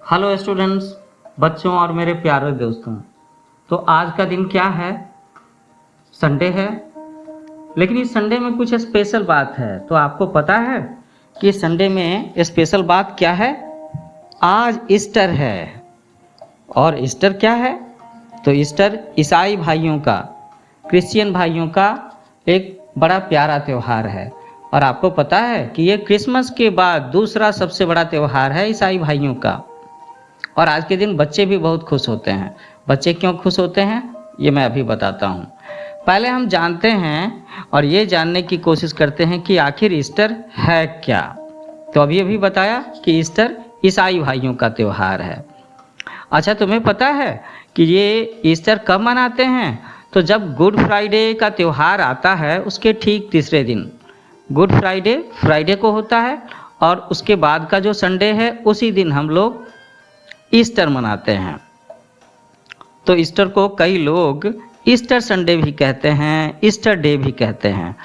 Hello students, बच्चों और मेरे प्यारे दोस्तों। तो आज का दिन क्या है? संडे है। लेकिन इस संडे में कुछ स्पेशल बात है। तो आपको पता है कि संडे में स्पेशल बात क्या है? आज ईस्टर है। और ईस्टर क्या है? तो ईस्टर ईसाई भाइयों का, क्रिश्चियन भाइयों का एक बड़ा प्यारा त्यौहार है। और आपको पता है कि ये क्रिसमस के बाद दूसरा सबसे बड़ा त्यौहार है ईसाई भाइयों का। और आज के दिन बच्चे भी बहुत खुश होते हैं। बच्चे क्यों खुश होते हैं ये मैं अभी बताता हूँ। पहले हम जानते हैं और ये जानने की कोशिश करते हैं कि आखिर ईस्टर है क्या। तो अभी बताया कि ईस्टर ईसाई भाइयों का त्यौहार है। अच्छा, तुम्हें पता है कि ये ईस्टर कब मनाते हैं? तो जब गुड फ्राइडे का त्यौहार आता है उसके ठीक तीसरे दिन। गुड फ्राइडे को होता है और उसके बाद का जो संडे है उसी दिन हम लोग ईस्टर मनाते हैं। तो ईस्टर को कई लोग ईस्टर संडे भी कहते हैं, ईस्टर डे भी कहते हैं।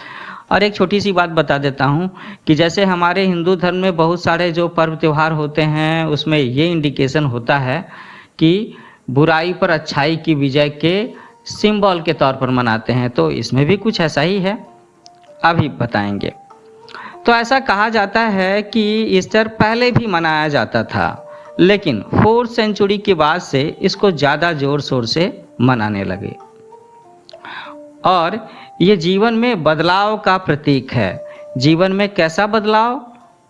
और एक छोटी सी बात बता देता हूँ कि जैसे हमारे हिंदू धर्म में बहुत सारे जो पर्व त्यौहार होते हैं उसमें ये इंडिकेशन होता है कि बुराई पर अच्छाई की विजय के सिंबल के तौर पर मनाते हैं। तो इसमें भी कुछ ऐसा ही है, अभी बताएंगे। तो ऐसा कहा जाता है कि ईस्टर पहले भी मनाया जाता था, लेकिन 4th सेंचुरी के बाद से इसको ज़्यादा ज़ोर शोर से मनाने लगे। और ये जीवन में बदलाव का प्रतीक है। जीवन में कैसा बदलाव?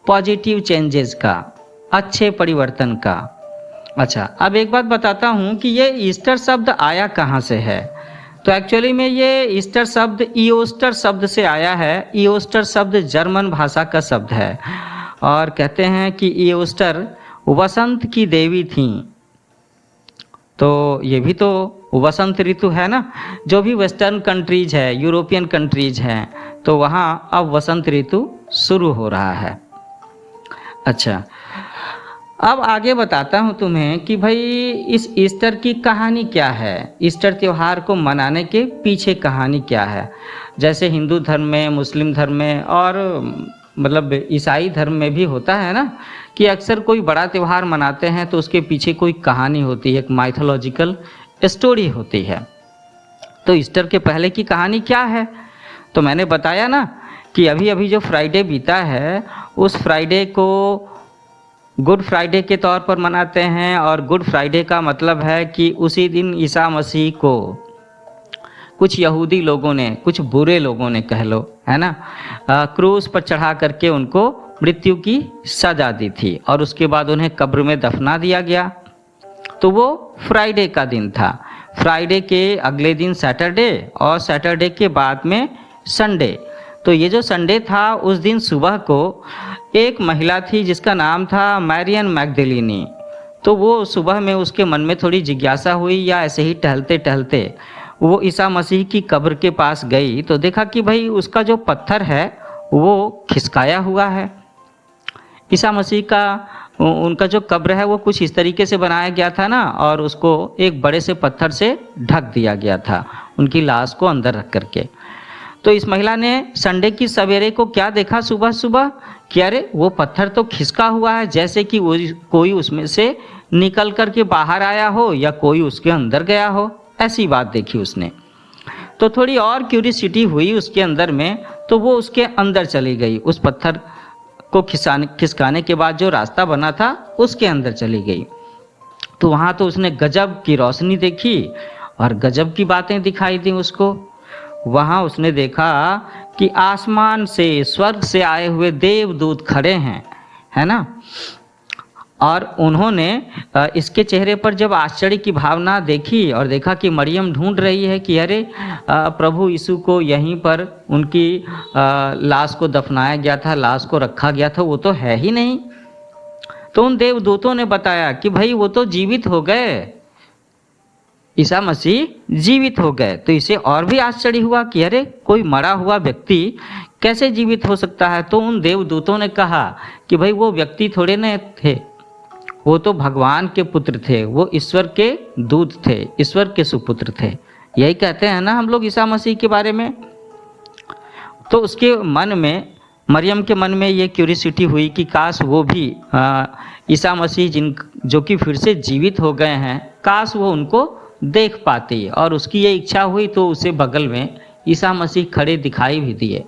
पॉजिटिव चेंजेस का, अच्छे परिवर्तन का। अच्छा, अब एक बात बताता हूँ कि ये ईस्टर शब्द आया कहाँ से है। तो एक्चुअली में ये ईस्टर शब्द ईओस्टर शब्द से आया है। ईओस्टर शब्द जर्मन भाषा का शब्द है और कहते हैं कि ईओस्टर वसंत की देवी थीं। तो ये भी तो वसंत ऋतु है ना। जो भी वेस्टर्न कंट्रीज है, यूरोपियन कंट्रीज हैं, तो वहाँ अब वसंत ऋतु शुरू हो रहा है। अच्छा, अब आगे बताता हूँ तुम्हें कि भाई इस ईस्टर की कहानी क्या है। ईस्टर त्यौहार को मनाने के पीछे कहानी क्या है। जैसे हिंदू धर्म में, मुस्लिम धर्म में और मतलब ईसाई धर्म में भी होता है ना कि अक्सर कोई बड़ा त्यौहार मनाते हैं तो उसके पीछे कोई कहानी होती है, एक माइथोलॉजिकल स्टोरी होती है। तो ईस्टर के पहले की कहानी क्या है? तो मैंने बताया ना कि अभी जो फ्राइडे बीता है उस फ्राइडे को गुड फ्राइडे के तौर पर मनाते हैं। और गुड फ्राइडे का मतलब है कि उसी दिन ईसा मसीह को कुछ यहूदी लोगों ने, कुछ बुरे लोगों ने कह लो, है ना, क्रूस पर चढ़ा करके उनको मृत्यु की सजा दी थी और उसके बाद उन्हें कब्र में दफना दिया गया। तो वो फ्राइडे का दिन था। फ्राइडे के अगले दिन सैटरडे और सैटरडे के बाद में संडे। तो ये जो संडे था उस दिन सुबह को एक महिला थी जिसका नाम था मैरियन मैग्दलिनी। तो वो सुबह में उसके मन में थोड़ी जिज्ञासा हुई या ऐसे ही टहलते टहलते वो ईसा मसीह की कब्र के पास गई तो देखा कि भाई उसका जो पत्थर है वो खिसकाया हुआ है। ईसा मसीह का उनका जो कब्र है वो कुछ इस तरीके से बनाया गया था ना, और उसको एक बड़े से पत्थर से ढक दिया गया था उनकी लाश को अंदर रख करके। तो इस महिला ने संडे की सवेरे को क्या देखा सुबह सुबह कि अरे वो पत्थर तो खिसका हुआ है, जैसे कि वो कोई उसमें से निकल कर के बाहर आया हो या कोई उसके अंदर गया हो, ऐसी बात देखी उसने। तो थोड़ी और क्यूरियोसिटी हुई उसके अंदर में, तो वो उसके अंदर चली गई। उस पत्थर को खिसकाने के बाद जो रास्ता बना था उसके अंदर चली गई। तो वहाँ तो उसने गजब की रोशनी देखी और गजब की बातें दिखाई दी उसको। वहाँ उसने देखा कि आसमान से, स्वर्ग से आए हुए देवदूत खड़े हैं, है ना। और उन्होंने इसके चेहरे पर जब आश्चर्य की भावना देखी और देखा कि मरियम ढूंढ रही है कि अरे प्रभु यीशु को यहीं पर उनकी लाश को दफनाया गया था, लाश को रखा गया था, वो तो है ही नहीं। तो उन देवदूतों ने बताया कि भाई वो तो जीवित हो गए, ईसा मसीह जीवित हो गए। तो इसे और भी आश्चर्य हुआ कि अरे कोई मरा हुआ व्यक्ति कैसे जीवित हो सकता है। तो उन देवदूतों ने कहा कि भाई वो व्यक्ति थोड़े न थे, वो तो भगवान के पुत्र थे, वो ईश्वर के दूत थे, ईश्वर के सुपुत्र थे। यही कहते हैं ना हम लोग ईसा मसीह के बारे में। तो उसके मन में मरियम के मन में ये क्यूरियोसिटी हुई कि काश वो भी ईसा मसीह जो कि फिर से जीवित हो गए हैं, काश वो उनको देख पाती, और उसकी ये इच्छा हुई तो उसे बगल में ईसा मसीह खड़े दिखाई भी दिए,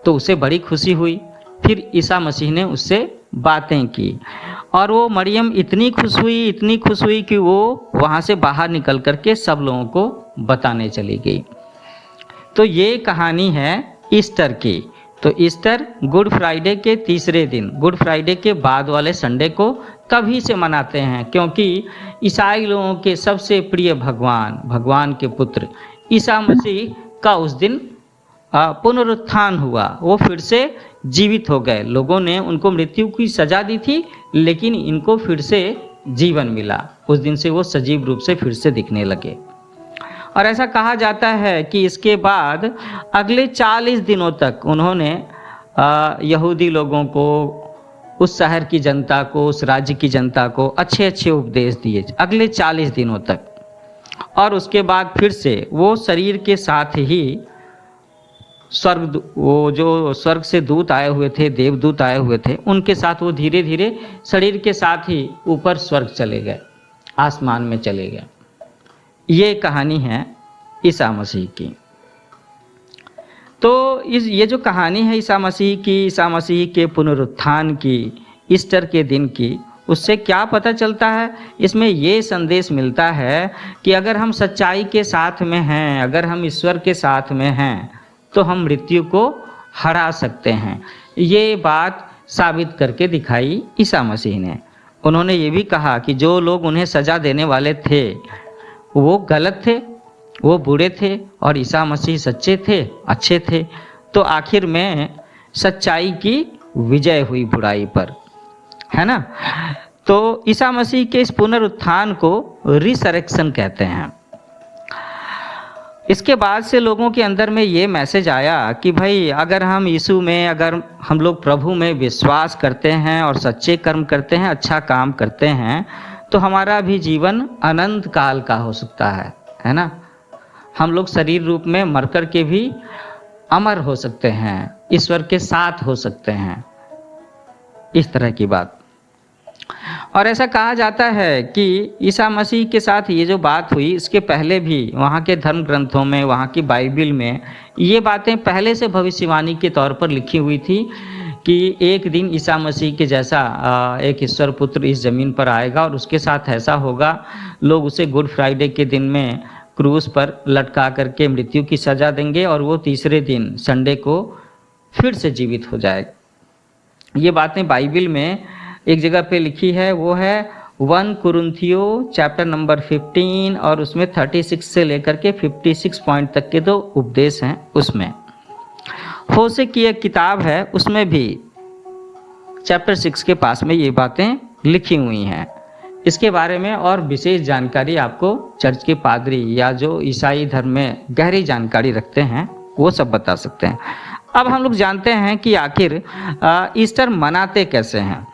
तो उसे बड़ी खुशी हुई। फिर ईसा मसीह ने उससे बातें की और वो मरियम इतनी खुश हुई कि वो वहाँ से बाहर निकल करके सब लोगों को बताने चली गई। तो ये कहानी है ईस्टर की। तो ईस्टर गुड फ्राइडे के तीसरे दिन, गुड फ्राइडे के बाद वाले संडे को तभी से मनाते हैं क्योंकि ईसाई लोगों के सबसे प्रिय भगवान के पुत्र ईसा मसीह का उस दिन पुनरुत्थान हुआ, वो फिर से जीवित हो गए। लोगों ने उनको मृत्यु की सजा दी थी, लेकिन इनको फिर से जीवन मिला। उस दिन से वो सजीव रूप से फिर से दिखने लगे। और ऐसा कहा जाता है कि इसके बाद अगले 40 दिनों तक उन्होंने यहूदी लोगों को, उस शहर की जनता को, उस राज्य की जनता को अच्छे अच्छे उपदेश दिए अगले 40 दिनों तक। और उसके बाद फिर से वो शरीर के साथ ही वो जो स्वर्ग से दूत आए हुए थे, देवदूत आए हुए थे, उनके साथ वो धीरे धीरे शरीर के साथ ही ऊपर स्वर्ग चले गए, आसमान में चले गए। ये कहानी है ईसा मसीह की। तो ये जो कहानी है ईसा मसीह के पुनरुत्थान की, ईस्टर के दिन की, उससे क्या पता चलता है? इसमें ये संदेश मिलता है कि अगर हम सच्चाई के साथ में हैं, अगर हम ईश्वर के साथ में हैं, तो हम मृत्यु को हरा सकते हैं। ये बात साबित करके दिखाई ईसा मसीह ने। उन्होंने ये भी कहा कि जो लोग उन्हें सजा देने वाले थे वो गलत थे, वो बुरे थे, और ईसा मसीह सच्चे थे, अच्छे थे। तो आखिर में सच्चाई की विजय हुई बुराई पर, है ना। तो ईसा मसीह के इस पुनरुत्थान को रिसरेक्शन कहते हैं। इसके बाद से लोगों के अंदर में ये मैसेज आया कि भाई अगर हम यीशु में, अगर हम लोग प्रभु में विश्वास करते हैं और सच्चे कर्म करते हैं, अच्छा काम करते हैं, तो हमारा भी जीवन अनंत काल का हो सकता है ना। हम लोग शरीर रूप में मर कर के भी अमर हो सकते हैं, ईश्वर के साथ हो सकते हैं, इस तरह की बात। और ऐसा कहा जाता है कि ईसा मसीह के साथ ये जो बात हुई, इसके पहले भी वहाँ के धर्म ग्रंथों में, वहाँ की बाइबिल में ये बातें पहले से भविष्यवाणी के तौर पर लिखी हुई थी कि एक दिन ईसा मसीह के जैसा एक ईश्वर पुत्र इस ज़मीन पर आएगा और उसके साथ ऐसा होगा, लोग उसे गुड फ्राइडे के दिन में क्रूस पर लटका करके मृत्यु की सज़ा देंगे और वो तीसरे दिन संडे को फिर से जीवित हो जाएगा। ये बातें बाइबिल में एक जगह पे लिखी है, वो है 1 कुरिन्थियो चैप्टर नंबर 15, और उसमें 36 से लेकर के 56 पॉइंट तक के 2 उपदेश हैं। उसमें होशे की एक किताब है, उसमें भी चैप्टर 6 के पास में ये बातें लिखी हुई हैं। इसके बारे में और विशेष जानकारी आपको चर्च के पादरी या जो ईसाई धर्म में गहरी जानकारी रखते हैं वो सब बता सकते हैं। अब हम लोग जानते हैं कि आखिर ईस्टर मनाते कैसे हैं।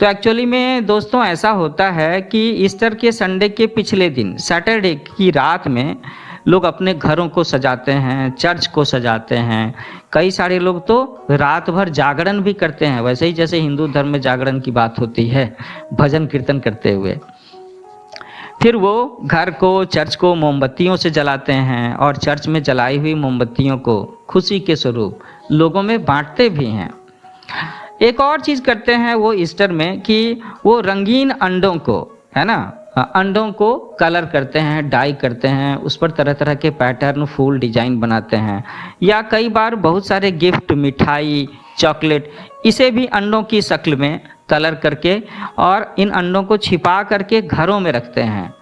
तो एक्चुअली में दोस्तों ऐसा होता है कि ईस्टर के संडे के पिछले दिन, सैटरडे की रात में लोग अपने घरों को सजाते हैं, चर्च को सजाते हैं। कई सारे लोग तो रात भर जागरण भी करते हैं, वैसे ही जैसे हिंदू धर्म में जागरण की बात होती है, भजन कीर्तन करते हुए। फिर वो घर को, चर्च को मोमबत्तियों से जलाते हैं और चर्च में जलाई हुई मोमबत्तियों को खुशी के स्वरूप लोगों में बांटते भी हैं। एक और चीज़ करते हैं वो ईस्टर में कि वो रंगीन अंडों को, है ना, अंडों को कलर करते हैं, डाई करते हैं, उस पर तरह तरह के पैटर्न, फूल, डिजाइन बनाते हैं। या कई बार बहुत सारे गिफ्ट, मिठाई, चॉकलेट, इसे भी अंडों की शक्ल में कलर करके और इन अंडों को छिपा करके घरों में रखते हैं।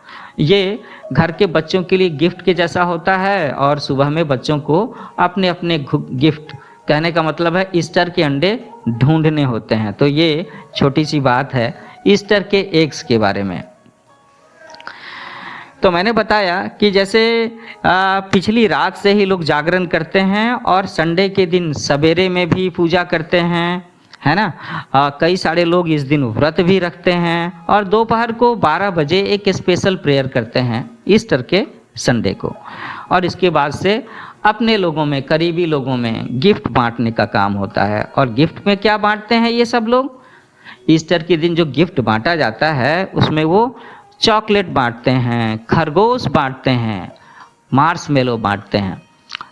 ये घर के बच्चों के लिए गिफ्ट के जैसा होता है और सुबह में बच्चों को अपने अपने गिफ्ट, कहने का मतलब है ईस्टर के अंडे ढूंढने होते हैं। तो ये छोटी सी बात है ईस्टर के एग्स के बारे में। तो मैंने बताया कि जैसे पिछली रात से ही लोग जागरण करते हैं और संडे के दिन सवेरे में भी पूजा करते हैं, है ना। कई सारे लोग इस दिन व्रत भी रखते हैं और दोपहर को 12 बजे एक स्पेशल प्रेयर करते हैं ईस्टर के संडे को। और इसके बाद से अपने लोगों में, करीबी लोगों में गिफ्ट बांटने का काम होता है। और गिफ्ट में क्या बांटते हैं ये सब लोग? ईस्टर के दिन जो गिफ्ट बांटा जाता है उसमें वो चॉकलेट बांटते हैं, खरगोश बांटते हैं, मार्शमेलो बांटते हैं।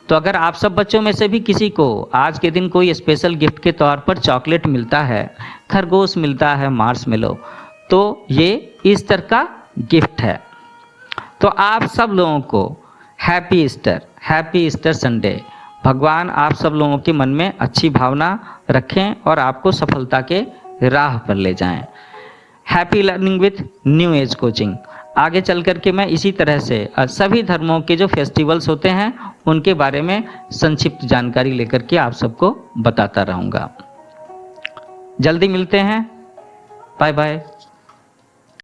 तो अगर आप सब बच्चों में से भी किसी को आज के दिन कोई स्पेशल गिफ्ट के तौर पर चॉकलेट मिलता है, खरगोश मिलता है, मार्शमेलो, तो ये ईस्टर का गिफ्ट है। तो आप सब लोगों को हैप्पी ईस्टर संडे। भगवान आप सब लोगों के मन में अच्छी भावना रखें और आपको सफलता के राह पर ले जाएं। Happy learning with new age coaching. आगे चल कर के मैं इसी तरह से सभी धर्मों के जो फेस्टिवल्स होते हैं उनके बारे में संक्षिप्त जानकारी लेकर के आप सबको बताता रहूँगा। जल्दी मिलते हैं। Bye bye.